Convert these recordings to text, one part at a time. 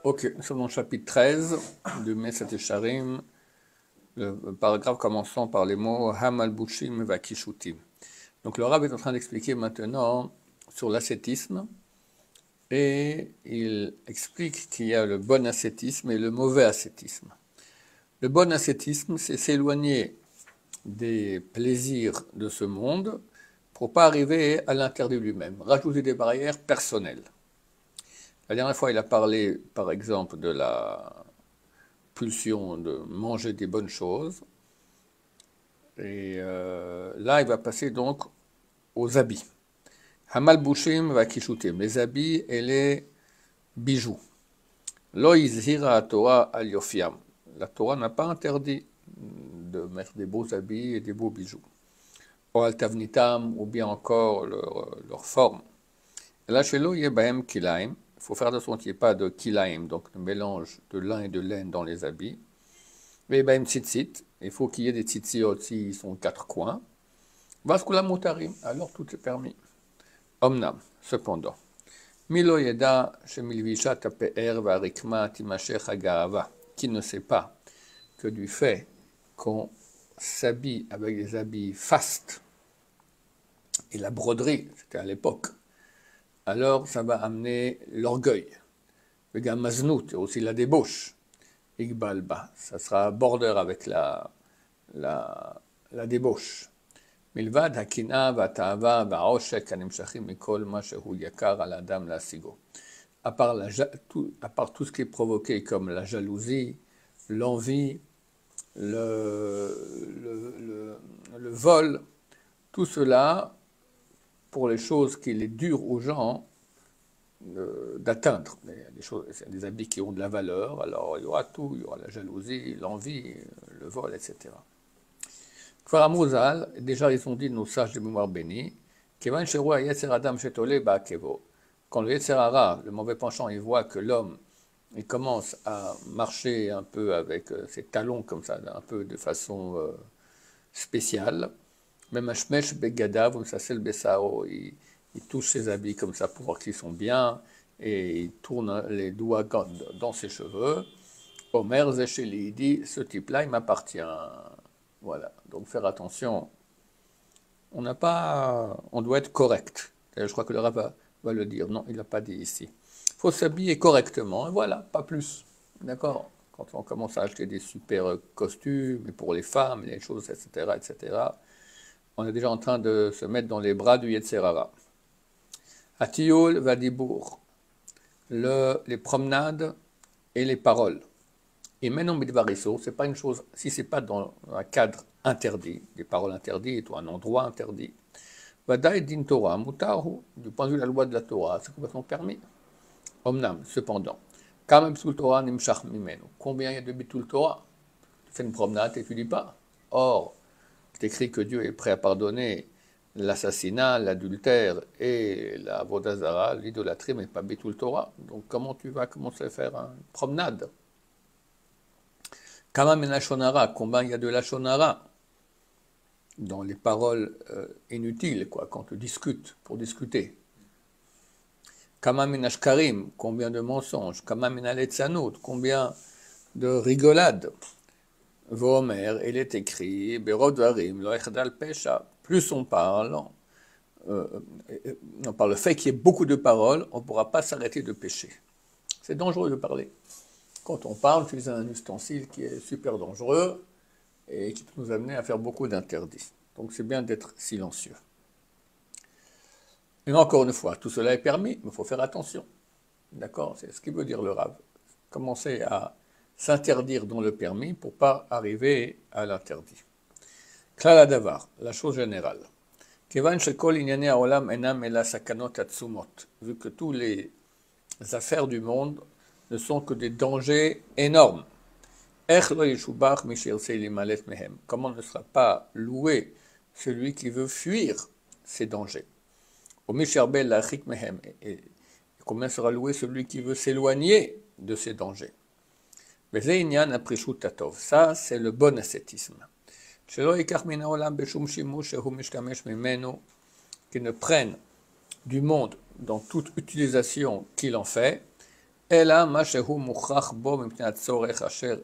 Ok, nous sommes dans le chapitre 13 de Meset Yesharim, le paragraphe commençant par les mots Hamal Bushim Vakishutim. Donc le Rav est en train d'expliquer maintenant sur l'ascétisme et il explique qu'il y a le bon ascétisme et le mauvais ascétisme. Le bon ascétisme, c'est s'éloigner des plaisirs de ce monde pour ne pas arriver à l'interdit lui-même, rajouter des barrières personnelles. La dernière fois, il a parlé, par exemple, de la pulsion de manger des bonnes choses. Et là, il va passer donc aux habits. Hamal Bushim va kishutim, les habits et les bijoux. Lo izhira Torah al yofiam. La Torah n'a pas interdit de mettre des beaux habits et des beaux bijoux. Ou al tavnitam, ou bien encore leur forme. Là, chez lo yebahem kilaim. Il faut faire attention qu'il n'y ait pas de kilaim, donc de mélange de lin et de laine dans les habits. Mais tzitzit, il faut qu'il y ait des tzitziot s'ils sont quatre coins. Vaskula mutarim, alors tout est permis. Omnam, cependant. Milo yeda shemilvishat ape'er varikma timashech haga'ava, qui ne sait pas que du fait qu'on s'habille avec des habits fastes, et la broderie, c'était à l'époque, alors ça va amener l'orgueil. Le gamaznout, aussi la débauche. Igbalba, ça sera border avec la débauche. Milvad hakina vatava vaoshek animshachim mikol ma shehu yakar al adam lasigo. À part tout ce qui est provoqué comme la jalousie, l'envie, le vol, tout cela, pour les choses qu'il est dur aux gens d'atteindre. C'est des habits qui ont de la valeur, alors il y aura tout, il y aura la jalousie, l'envie, le vol, etc. Kfaramuzal, déjà ils ont dit nos sages de mémoire bénie, quand le Yetzer Hara, le mauvais penchant, il voit que l'homme il commence à marcher un peu avec ses talons comme ça, un peu de façon spéciale, même Ashmesh Begadav, Sasel Besao, il touche ses habits comme ça pour voir qu'ils sont bien, et il tourne les doigts dans ses cheveux. Omer Zesheli, il dit, ce type-là, il m'appartient. Voilà, donc faire attention. On doit être correct. Je crois que le Rav va le dire. Non, il n'a pas dit ici. Il faut s'habiller correctement, et voilà, pas plus. D'accord? Quand on commence à acheter des super costumes, et pour les femmes, les choses, etc., etc., on est déjà en train de se mettre dans les bras du Yetzer Hara. Atiyul Vadibour, les promenades et les paroles. Et maintenant, Midvariso, c'est pas une chose, si c'est pas dans un cadre interdit, des paroles interdites ou un endroit interdit, Vadaï din Torah, Mutaru, du point de vue de la loi de la Torah, c'est complètement permis. Omnam, cependant, Kamem Sul Torah Nimshach Mimenu, combien il y a de Bitul Torah? Tu fais une promenade et tu dis pas. Or, c'est écrit que Dieu est prêt à pardonner l'assassinat, l'adultère et la vodazara, l'idolâtrie, mais pas Bitul Torah. Donc comment tu vas commencer à faire une promenade? Kama menachonara, combien il y a de la shonara dans les paroles inutiles, quoi, quand on discute, pour discuter. Kama menashkarim, combien de mensonges. Kama menaletzanot, combien de rigolades. Vomer, il est écrit, Berodvarim, lo echdal pesha, plus on parle, par le fait qu'il y ait beaucoup de paroles, on ne pourra pas s'arrêter de pécher. C'est dangereux de parler. Quand on parle, c'est un ustensile qui est super dangereux et qui peut nous amener à faire beaucoup d'interdits. Donc c'est bien d'être silencieux. Et encore une fois, tout cela est permis, mais il faut faire attention. D'accord? C'est ce qu'il veut dire le Rav. Commencer à s'interdire dans le permis pour ne pas arriver à l'interdit. Klal Davar, la chose générale. Kevan shekol inyane haolam enam ela sakanot atzumot. Vu que tous les affaires du monde ne sont que des dangers énormes. Comment ne sera pas loué celui qui veut fuir ces dangers? Et combien sera loué celui qui veut s'éloigner de ces dangers? Ça, c'est le bon ascétisme. Qui ne prenne du monde dans toute utilisation qu'il en fait, אלא מה שהוא מוכרח בו מפני הצורך אשר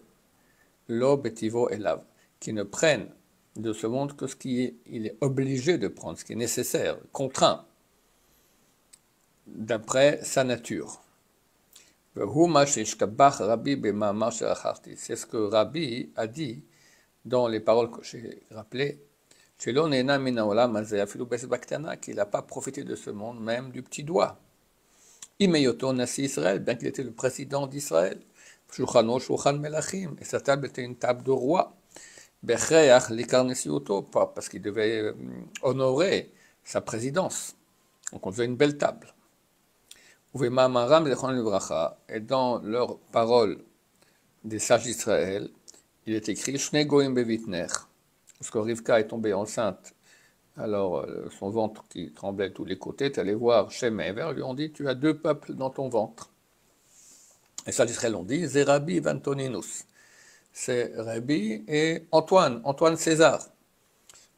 לא בטיבו אליו, qui ne prennent de ce monde que ce qu'il est obligé de prendre, ce qui est nécessaire, contraint, d'après sa nature. C'est ce que Rabbi a dit dans les paroles que j'ai rappelées, qu'il n'a pas profité de ce monde, même du petit doigt. Imeyoto Nasi Israël, bien qu'il était le président d'Israël, Shulchano Shulchan Melachim, et sa table était une table de roi. Becheach Likarnesiuto, parce qu'il devait honorer sa présidence. Donc on faisait une belle table. Et dans leurs paroles des sages d'Israël, il est écrit Shne Goim Bevitner. Parce que Rivka est tombée enceinte, alors son ventre qui tremblait de tous les côtés, est allé voir Shem et Ever, lui ont dit tu as deux peuples dans ton ventre. Et les sages d'Israël ont dit Zerabi Vantoninus. C'est Rabbi et Antoine César.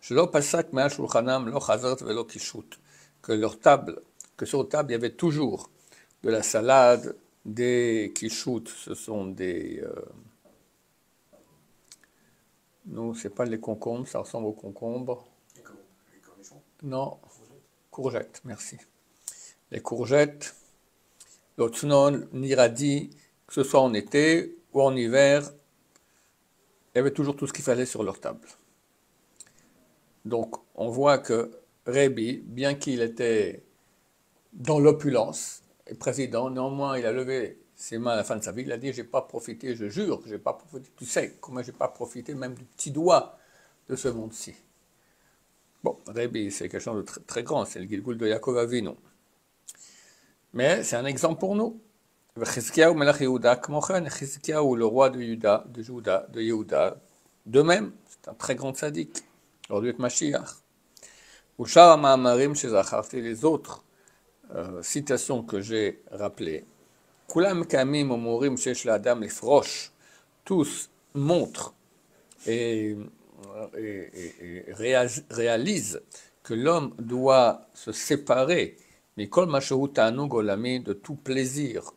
Shelo pasak me'al shulchanam lo chazart velo kishut. Que sur leur table, il y avait toujours de la salade, des kishut, ce sont des... non, c'est pas les concombres, ça ressemble aux concombres. Les cornichons? Non, courgettes, merci. Les courgettes, l'otznon, niradi, que ce soit en été ou en hiver, il y avait toujours tout ce qu'il fallait sur leur table. Donc, on voit que Rabbi, bien qu'il était dans l'opulence et président, néanmoins, il a levé ses mains à la fin de sa vie, il a dit, j'ai pas profité, je jure que j'ai pas profité, tu sais, comment j'ai pas profité même du petit doigt de ce monde-ci. Bon, Rabbi, c'est quelque chose de très, très grand, c'est le Gilgul de Yaakov Avinu. Mais c'est un exemple pour nous. Chizkiyahu Melech Yehuda, Kmochen, Chizkiyahu, le roi de Yehuda, de même, c'est un très grand tzaddik, aujourd'hui avec Mashiach. Ushar Ma'amarim Shezacharti, les autres citations que j'ai rappelées, Kulam Kamim Omorim Shesh L'Adam Lifrosh, tous montrent et réalisent que l'homme doit se séparer, Mikol Mashehu Ta'anug Olami, de tout plaisir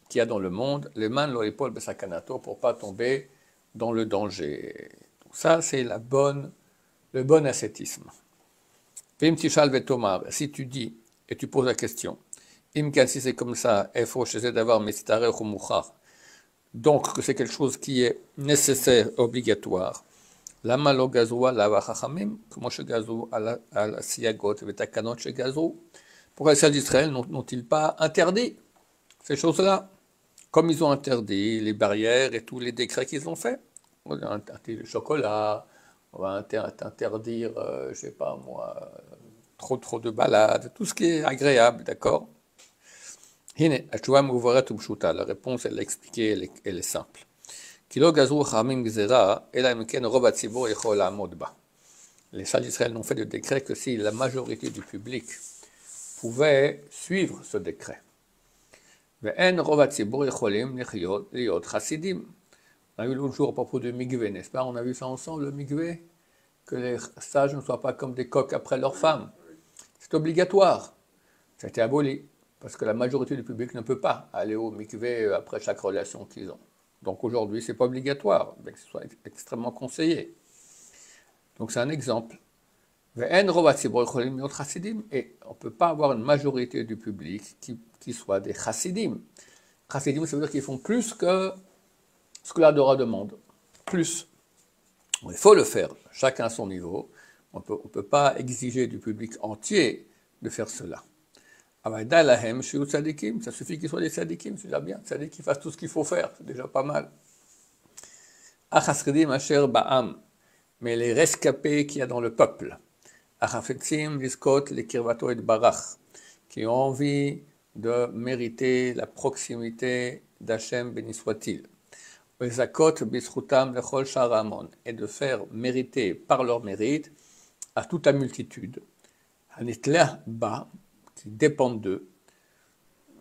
qu'il y a dans le monde, les mains lo épaules besakanato, pour pas tomber dans le danger. Donc ça, c'est le bon ascétisme. Vim tishal vetomar, si tu dis et tu poses la question, imkan, si c'est comme ça, efo chez d'avoir mistare chumuchar, donc que c'est quelque chose qui est nécessaire, obligatoire. Lama lo gazua lava chachamim, comme chez gazou al siyagot vetakanot chez gazou. Pourquoi les sages d'Israël n'ont-ils pas interdit ces choses-là? Comme ils ont interdit les barrières et tous les décrets qu'ils ont faits. On va interdire le chocolat, on va interdire, je sais pas moi, trop de balades, tout ce qui est agréable, d'accord? La réponse, elle l'a expliquée, elle est simple. Les sages d'Israël n'ont fait de décret que si la majorité du public pouvait suivre ce décret. On a eu l'autre jour à propos de Migvé, n'est-ce pas? On a vu ça ensemble, le Migvé, que les sages ne soient pas comme des coqs après leurs femmes. C'est obligatoire. Ça a été aboli, parce que la majorité du public ne peut pas aller au Migvé après chaque relation qu'ils ont. Donc aujourd'hui, ce n'est pas obligatoire, mais que ce soit extrêmement conseillé. Donc c'est un exemple. Et on ne peut pas avoir une majorité du public qui soit des chassidim. Chassidim, ça veut dire qu'ils font plus que ce que la Torah demande. Plus. Il faut le faire, chacun à son niveau. On ne peut pas exiger du public entier de faire cela. Ça suffit qu'ils soient des tzadikim, c'est déjà bien. C'est-à-dire qu'ils fassent tout ce qu'il faut faire, c'est déjà pas mal. Mais les rescapés qu'il y a dans le peuple, qui ont envie de mériter la proximité d'Hachem, béni soit-il, et de faire mériter par leur mérite à toute la multitude, qui dépendent d'eux.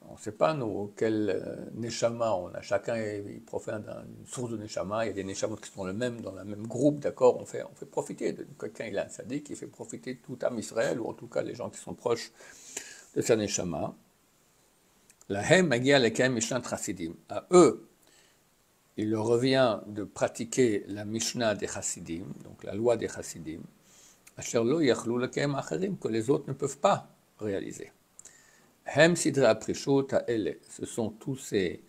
On ne sait pas, nous, quel neshama on a. Chacun il profite d'une source de neshama. Il y a des neshamas qui sont dans le même groupe, d'accord, on fait profiter de quelqu'un, il a un sadique, qui fait profiter tout Am Israël, ou en tout cas les gens qui sont proches de sa neshama. Lahem magia lekem mishnat chassidim. À eux, il leur revient de pratiquer la Mishnah des chassidim, donc la loi des chassidim, asher lo yachlou lekem acherim, que les autres ne peuvent pas réaliser. Hem sidre aprishut ha'ele, ce sont tous ces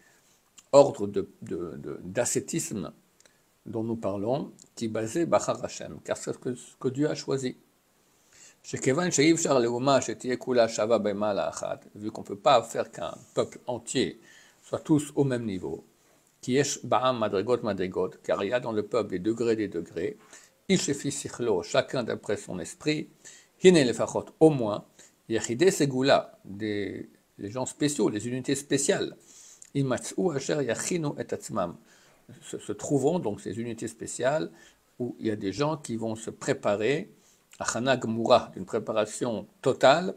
ordres d'ascétisme dont nous parlons, qui est basé Bachar Hashem, car c'est ce que Dieu a choisi. Vu qu'on ne peut pas faire qu'un peuple entier soit tous au même niveau, car il y a dans le peuple des degrés, chacun d'après son esprit, au moins, les gens spéciaux, les unités spéciales, se trouveront donc ces unités spéciales où il y a des gens qui vont se préparer achana gmura, d'une préparation totale,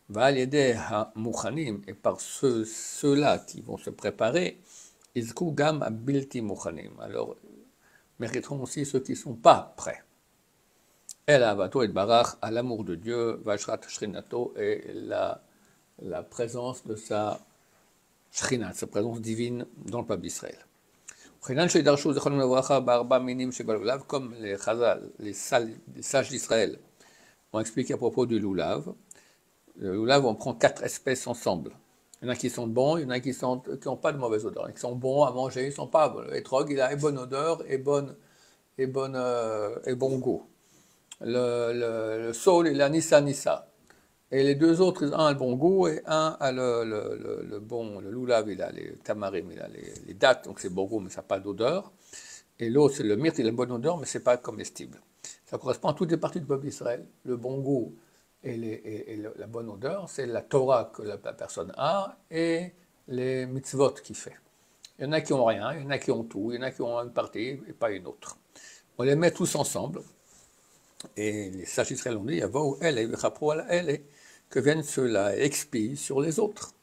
va l'aider à mouchanim, et par ceux-là qui vont se préparer, izku gam abilti mouchanim, alors mériteront aussi ceux qui ne sont pas prêts. El avato et barach, à l'amour de Dieu, vashrat shrinato, et la présence de sa shrinat, sa présence divine dans le peuple d'Israël. Comme les Chazal, les sages d'Israël, ont expliqué à propos du loulav. Le loulav, on prend 4 espèces ensemble. Il y en a qui sont bons, il y en a qui n'ont pas de mauvaise odeur. Ils sont bons à manger, ils ne sont pas bons. Le hétrog, il a une bonne odeur et bon goût. Le saule, il a nissa. Et les deux autres, un a le bon goût et un a le loulav, il a les tamarim, il a les dattes, donc c'est bon goût, mais ça n'a pas d'odeur. Et l'autre, c'est le myrte, il a une bonne odeur, mais ce n'est pas comestible. Ça correspond à toutes les parties du peuple d'Israël. Le bon goût et la bonne odeur, c'est la Torah que la personne a et les mitzvot qu'il fait. Il y en a qui n'ont rien, il y en a qui ont tout, il y en a qui ont une partie et pas une autre. On les met tous ensemble. Et les sages d'Israël ont dit, que viennent ceux-là expient sur les autres.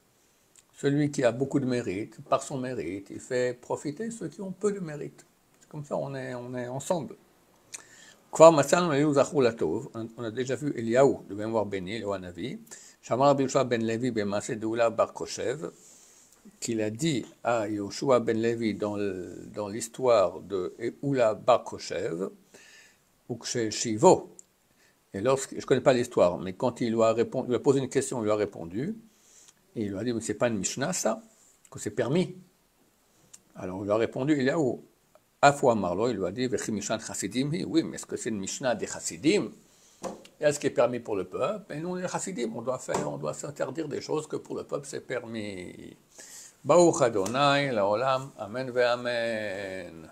Celui qui a beaucoup de mérite, par son mérite, il fait profiter ceux qui ont peu de mérite. C'est comme ça, on est ensemble. On a déjà vu Eliaou, de mémoire béni, le Hanavi, Shamar Rabbi Yoshua ben Levi ben Maaseh Deoula bar Koshev, qu'il a dit à Yoshua ben Levi dans l'histoire de Eoula bar Koshev, ou chez Shivo. Et je ne connais pas l'histoire, mais quand il lui a posé une question, il lui a répondu, et il lui a dit, mais ce n'est pas une Mishnah ça, que c'est permis. Alors il lui a répondu, il y a où Afou Amarlo, il lui a dit, Vechi Mishnah Chassidim, oui, mais est-ce que c'est une Mishnah des Chassidim? Et est-ce qui est permis pour le peuple? Et nous, les Chassidim, on doit s'interdire des choses que pour le peuple c'est permis. Baruch Adonai, la Olam, Amen ve Amen.